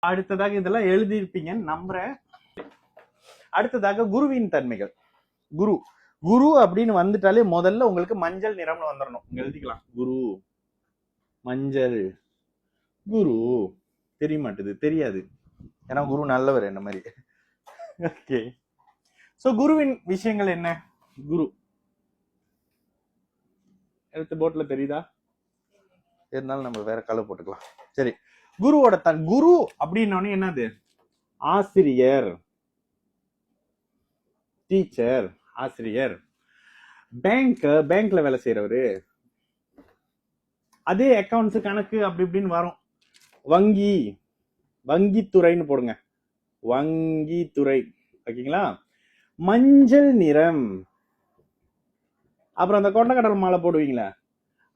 அடுத்ததாக இதெல்லாம் எழுதியிருப்பீங்கன்னு நம்புறேன். அடுத்ததாக குருவின் தன்மைகள். குரு குரு அப்படின்னு வந்துட்டாலே முதல்ல உங்களுக்கு மஞ்சள் நிறம்னு வந்துடணும். எழுதிக்கலாம். குரு மஞ்சள். குரு தெரிய மாட்டுது, தெரியாது, ஏன்னா குரு நல்லவர் என்ன மாதிரி. ஓகே, சோ குருவின் விஷயங்கள் என்ன? குரு எழுத்து போர்ட்ல தெரியுதா? இருந்தாலும் நம்ம வேற கலர் போட்டுக்கலாம். சரி, குருவோட குரு அப்படின்னோடனே என்னது? ஆசிரியர், டீச்சர், ஆசிரியர். பேங்க்ல வேலை செய்யறவரு. அதே அக்கவுண்ட்ஸ் கணக்கு அப்படி இப்படின்னு வரும். வங்கி, வங்கித்துறைன்னு போடுங்க, வங்கித்துறை. ஓகேங்களா? மஞ்சள் நிறம். அப்புறம் அந்த கொண்டக்கடலை மாலை போடுவீங்களா,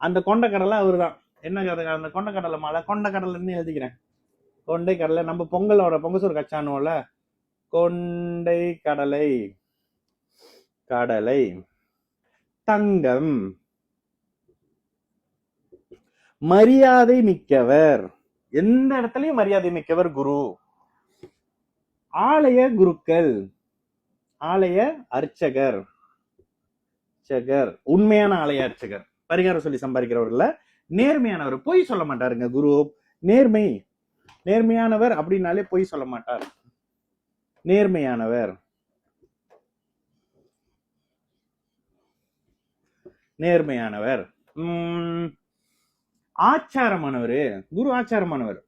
அந்த கொண்டக்கடலை அவரு தான். என்ன அந்த கொண்டக்கடலை மாலை? கொண்டக்கடலைன்னு எழுதிக்கிறேன். கொண்டை கடலை. நம்ம பொங்கலோட பொங்கசோறு கச்சானுவோம்ல, கொண்டை கடலை, கடலை. தங்கம், மரியாதை மிக்கவர். எந்த இடத்துலயும் மரியாதை மிக்கவர் குரு. ஆலய குருக்கள், ஆலய அர்ச்சகர், உண்மையான ஆலய அர்ச்சகர். பரிகாரம் சொல்லி சம்பாதிக்கிறவர்ல நேர்மையானவர், பொய் சொல்ல மாட்டாருங்க குரு. நேர்மை, நேர்மையானவர் அப்படின்னாலே பொய் சொல்ல மாட்டார். நேர்மையானவர், நேர்மையானவர். ஆச்சாரமானவர். குரு ஆச்சாரமானவர்.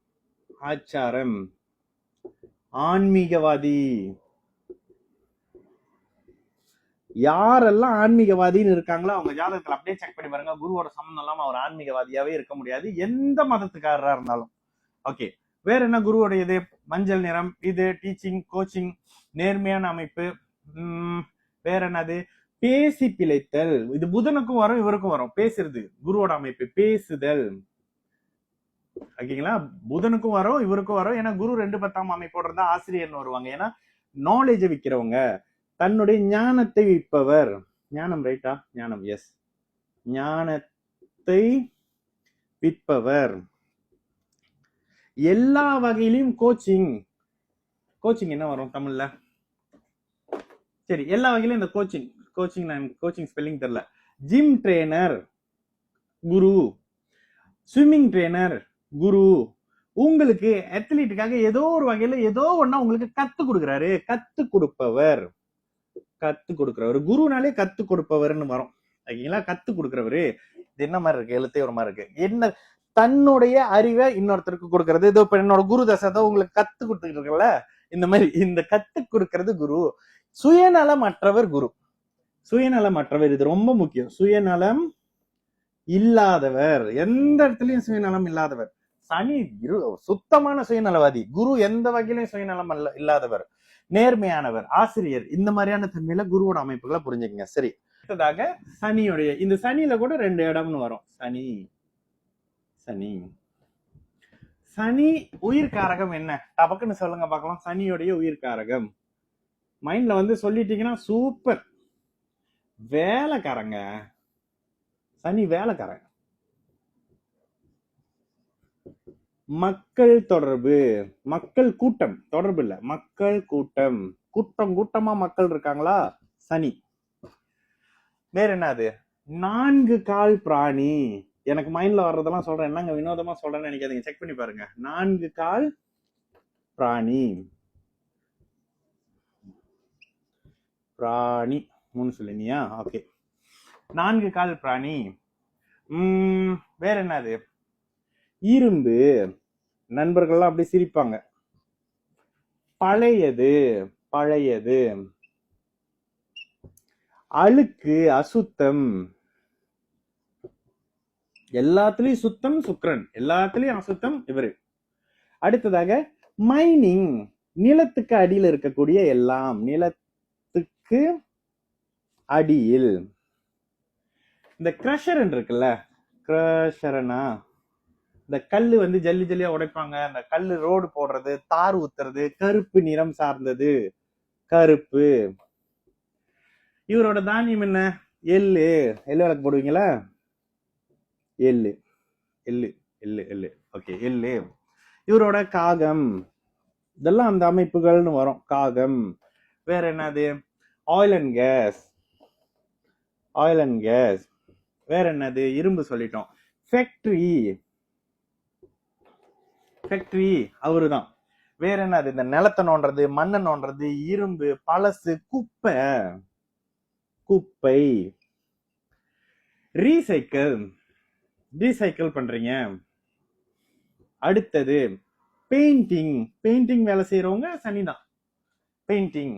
ஆச்சாரம். ஆன்மீகவாதி. யாரெல்லாம் ஆன்மீகவாதின்னு இருக்காங்களோ அவங்க ஜாதகத்துல அப்படியே செக் பண்ணி பாருங்க. குருவோட சம்பந்தம் இல்லாம அவர் ஆன்மீகவாதியாவே இருக்க முடியாது, எந்த மதத்துக்காரரா இருந்தாலும். ஓகே, வேற என்ன குருவோட இது? மஞ்சள் நிறம். இது டீச்சிங், கோச்சிங், நேர்மையான அமைப்பு. வேற என்னது? பேசி பிழைத்தல். இது புதனுக்கும் வரும், இவருக்கும் வரும். பேசுறது குருவோட அமைப்பு, பேசுதல். ஓகேங்களா? புதனுக்கும் வரும், இவருக்கும் வரும். ஏன்னா குரு 2 10 அமைப்போட இருந்தா ஆசிரியர்னு வருவாங்க. ஏன்னா நாலேஜை விற்கிறவங்க, தன்னுடைய ஞானத்தை விற்பவர். ஞானம் ரைட்டா? ஞானம், எஸ். ஞானத்தை விற்பவர். எல்லா வகையிலும் கோச்சிங். கோச்சிங் என்ன வரும் தமிழ்ல? சரி, எல்லா வகையிலும் இந்த கோச்சிங். கோச்சிங் ஸ்பெல்லிங் தெரியல. ஜிம் ட்ரெய்னர் குரு. ஸ்விம்மிங் ட்ரெய்னர் குரு. உங்களுக்கு அத்லீட்டுக்காக ஏதோ ஒரு வகையில ஏதோ ஒன்னா உங்களுக்கு கத்து கொடுக்குறாரு. கத்து கொடுப்பவர், கத்து கொடுக்கிறவர். குருனாலே கத்து கொடுப்பவர்னு வரும். ஓகேங்களா? கத்து கொடுக்கிறவரு. இது என்ன மாதிரி இருக்கு? எழுத்தே ஒரு மாதிரி இருக்கு. என்ன? தன்னுடைய அறிவை இன்னொருத்தருக்கு கொடுக்கறது. இதோ இப்ப என்னோட குரு தசை உங்களுக்கு கத்து கொடுத்துக்கிட்டு இருக்கல, இந்த மாதிரி இந்த கத்து கொடுக்கறது குரு. சுயநலமற்றவர் குரு. சுயநலமற்றவர், இது ரொம்ப முக்கியம். சுயநலம் இல்லாதவர், எந்த இடத்துலயும் சுயநலம் இல்லாதவர். சனி சுத்தமான சுயநலவாதி. குரு எந்த வகையிலும் சுயநலம் இல்லாதவர். நேர்மையானவர், ஆசிரியர். இந்த மாதிரியான தன்மையில குருவோட அமைப்புகளை புரிஞ்சுக்கங்க. சரி, அடுத்ததாக சனியுடைய, இந்த சனியில கூட 2 இடம்னு வரும். சனி, சனி. சனி உயிர்காரகம் என்ன? டபக்குன்னு சொல்லுங்க பார்க்கலாம். சனியுடைய உயிர்காரகம் மைண்ட்ல வந்து சொல்லிட்டீங்கன்னா சூப்பர். வேலைக்காரங்க. சனி வேலைக்காரங்க. மக்கள் தொடர்பு, மக்கள் கூட்டம். தொடர்பு இல்ல, மக்கள் கூட்டம். கூட்டமா மக்கள் இருக்காங்களா? சனி. வேற என்னது? 4 கால் பிராணி. எனக்கு மைண்ட்ல வர்றதெல்லாம் சொல்றேன், என்னங்க வினோதமா சொல்றேன்னு நினைக்காதீங்க, செக் பண்ணி பாருங்க. 4 கால் பிராணி. பிராணி 3 சொல்லினியா? ஓகே, 4 கால் பிராணி. வேற என்னது? இரும்பு. நண்பர்கள்லாம் அப்படி சிரிப்பாங்க. பழையது, பழையது. அழுக்கு, அசுத்தம். எல்லாத்துலயும் சுத்தம் சுக்கிரன், எல்லாத்துலயும் அசுத்தம் இவரு. அடுத்ததாக மைனிங். நிலத்துக்கு அடியில் இருக்கக்கூடிய எல்லாம். நிலத்துக்கு அடியில். இந்த கிரஷர் இருக்குல்ல, கிரஷர்னா இந்த கல்லு வந்து ஜல்லி ஜல்லியா உடைப்பாங்க. அந்த கல்லு ரோடு போடுறது, தார் ஊத்துறது. கருப்பு நிறம் சார்ந்தது, கருப்பு. இவரோட தானியம் என்ன? எள்ளு. எள்ளு விளக்கு போடுவீங்களா? எள்ளு, எள்ளு, எள்ளு, எள்ளு. ஓகே, எள்ளு. இவரோட காகம். இதெல்லாம் அந்த அமைப்புகள்னு வரும். காகம். வேற என்னது? Oil and gas. Oil and gas. வேற என்னது? இரும்பு சொல்லிட்டோம். ஃபேக்டரி. ஃபேக்டரி அவருதான். வேற என்னது? இந்த நிலத்தை நோண்டுறது, மண்ணை நோண்டுறது, இரும்பு, பழசு, குப்பை. குப்பை. ரீசைக்கிள். ரீசைக்கிள் பண்றீங்க. அடுத்தது பெயிண்டிங். பெயிண்டிங் வேலை செய்யறவங்க சனிதான். பெயிண்டிங்.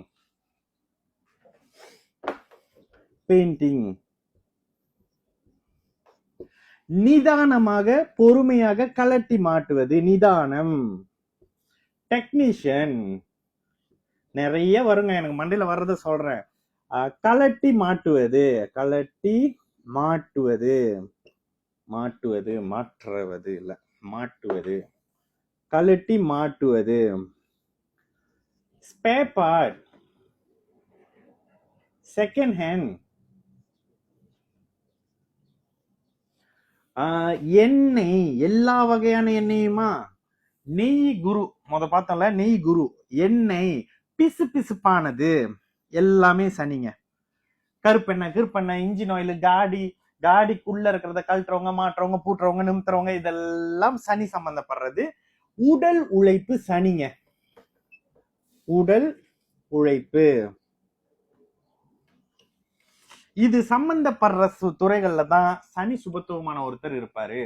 பெயிண்டிங். நிதானமாக பொறுமையாக கலட்டி மாட்டுவது. நிதானம். டெக்னீஷியன். நிறைய வருங்க, எனக்கு மண்டையில வர்றத சொல்றேன். கலட்டி மாட்டுவது. கலட்டி மாட்டுவது. மாட்டுவது. மாற்றுவது இல்ல, மாட்டுவது. கலட்டி மாட்டுவது. Spare part. Second hand. எண்ணெய். எல்லா வகையான எண்ணெயுமா? நெய் குரு. பார்த்தோம்ல, நெய் குரு. எண்ணெய். பிசு பிசுப்பானது எல்லாமே சனிங்க. கருப்பெண்ணெய், கிருப்பெண்ணெய், இன்ஜின் ஆயில், காடிக்குள்ள இருக்கிறத கழட்டுறவங்க, மாட்டுறவங்க, பூட்டுறவங்க, நிமித்துறவங்க, இதெல்லாம் சனி சம்பந்தப்படுறது. உடல் உழைப்பு சனிங்க. உடல் உழைப்பு. இது சம்பந்தப்படுற துறைகள்ல தான் சனி சுபத்துவமான ஒருத்தர் இருப்பாரு.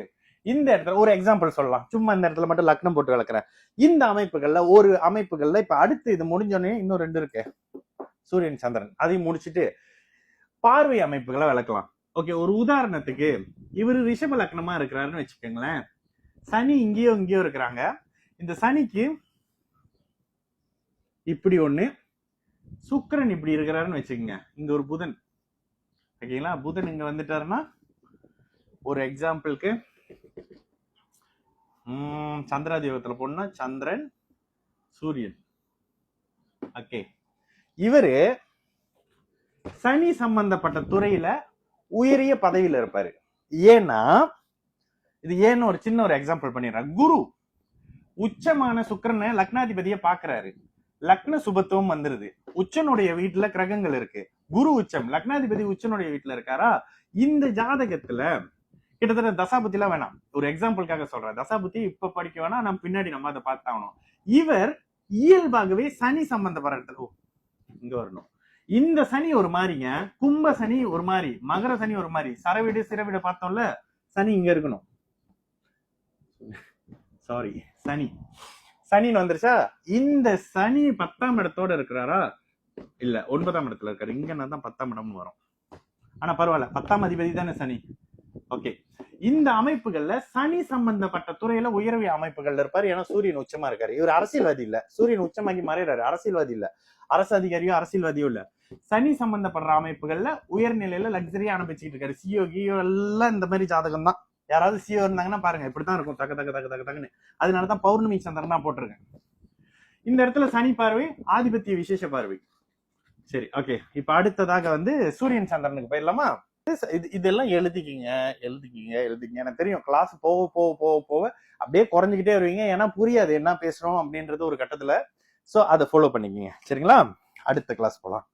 இந்த இடத்துல ஒரு எக்ஸாம்பிள் சொல்லலாம். சும்மா இந்த இடத்துல மட்டும் லக்னம் போட்டு விளக்குறேன். இந்த அமைப்புகள்ல ஒரு அமைப்புகள்ல இப்ப அடுத்து இது முடிஞ்சோடனே இன்னும் 2 இருக்கு, சூரியன் சந்திரன். அதையும் முடிச்சுட்டு பார்வை அமைப்புகளை விளக்கலாம். ஓகே, ஒரு உதாரணத்துக்கு இவரு ரிஷப லக்னமா இருக்கிறாருன்னு வச்சுக்கோங்களேன். சனி இங்கேயோ இங்கேயோ இருக்கிறாங்க. இந்த சனிக்கு இப்படி ஒண்ணு, சுக்கிரன் இப்படி இருக்கிறாருன்னு வச்சுக்கோங்க. இங்க ஒரு புதன். ஓகேங்களா? புதன் இங்க வந்துட்டாருன்னா, ஒரு எக்ஸாம்பிளுக்கு சந்திராதிபத்துல போனா சந்திரன், சூரியன். ஓகே, இவரு சனி சம்பந்தப்பட்ட துறையில உயரிய பதவியில இருப்பாரு. ஏன்னா இது ஏன்னு ஒரு சின்ன ஒரு எக்ஸாம்பிள் பண்ணிடுறேன். குரு உச்சமான சுக்கிரனை லக்னாதிபதியை பாக்குறாரு. லக்ன சுபத்துவம் வந்துருது. உச்சனுடைய வீட்டுல கிரகங்கள் இருக்கு. குரு உச்சம், லக்னாதிபதி உச்சனுடைய வீட்டுல இருக்காரா. இந்த ஜாதகத்துல கிட்டத்தட்ட தசாபுத்தி எல்லாம் வேணாம், ஒரு எக்ஸாம்பிளுக்காக சொல்றேன். தசாபுத்தி இப்ப படிக்க வேணாம், நம்ம பின்னாடி நம்ம அதை பார்த்தாகணும். இவர் இயல்பாகவே சனி சம்பந்தப்படுற இங்க வரணும். இந்த சனி ஒரு மாதிரிங்க, கும்ப சனி ஒரு மாதிரி, மகர சனி ஒரு மாதிரி, சரவீடு சிறவீடு பார்த்தோம்ல, சனி இங்க இருக்கணும். சாரி, சனி சனின்னு வந்துருச்சா. இந்த சனி 10ஆம் இடத்தோட இருக்கிறாரா? இல்ல, 9ஆம் இடத்துல இருக்காரு. இங்க தான் 10ஆம் இடம் வரும். ஆனா பரவாயில்ல, 10ஆம் அதிபதி தானே சனி. ஓகே, இந்த அமைப்புகள்ல சனி சம்பந்தப்பட்ட துறையில உயர்வு அமைப்புகள்ல இருப்பாரு. ஏன்னா சூரியன் உச்சமா இருக்காரு. இவர் அரசியல்வாதி இல்ல, சூரியன் உச்சமாகி மறைறாரு. அரசியல்வாதி இல்ல, அரசு அதிகாரியோ அரசியல்வாதியோ இல்ல. சனி சம்பந்தப்படுற அமைப்புகள்ல உயர்நிலையில லக்ஸரியா அனுப்பிச்சுட்டு இருக்காரு. சிஓ கியோ எல்லாம் இந்த மாதிரி ஜாதகம் தான். யாராவது சிஓ இருந்தாங்கன்னா பாருங்க, இப்படித்தான் இருக்கும், தக்க தக்க தக்க தக்க தக்குன்னு. அதனாலதான் பௌர்ணமி சந்திரன் தான் போட்டிருக்கேன். இந்த இடத்துல சனி பார்வை ஆதிபத்திய விசேஷ பார்வை. சரி, ஓகே, இப்ப அடுத்ததாக சூரியன் சந்திரனுக்கு போயிடலாமா? இதெல்லாம் எழுதிக்கிங்க. எனக்கு தெரியும், கிளாஸ் போக போக போக போக அப்படியே குறைஞ்சிக்கிட்டே வருவீங்க. ஏன்னா புரியாது என்ன பேசுறோம் அப்படின்றது ஒரு கட்டத்துல. சோ அதை ஃபாலோ பண்ணிக்கிங்க. சரிங்களா? அடுத்த கிளாஸ் போலாம்.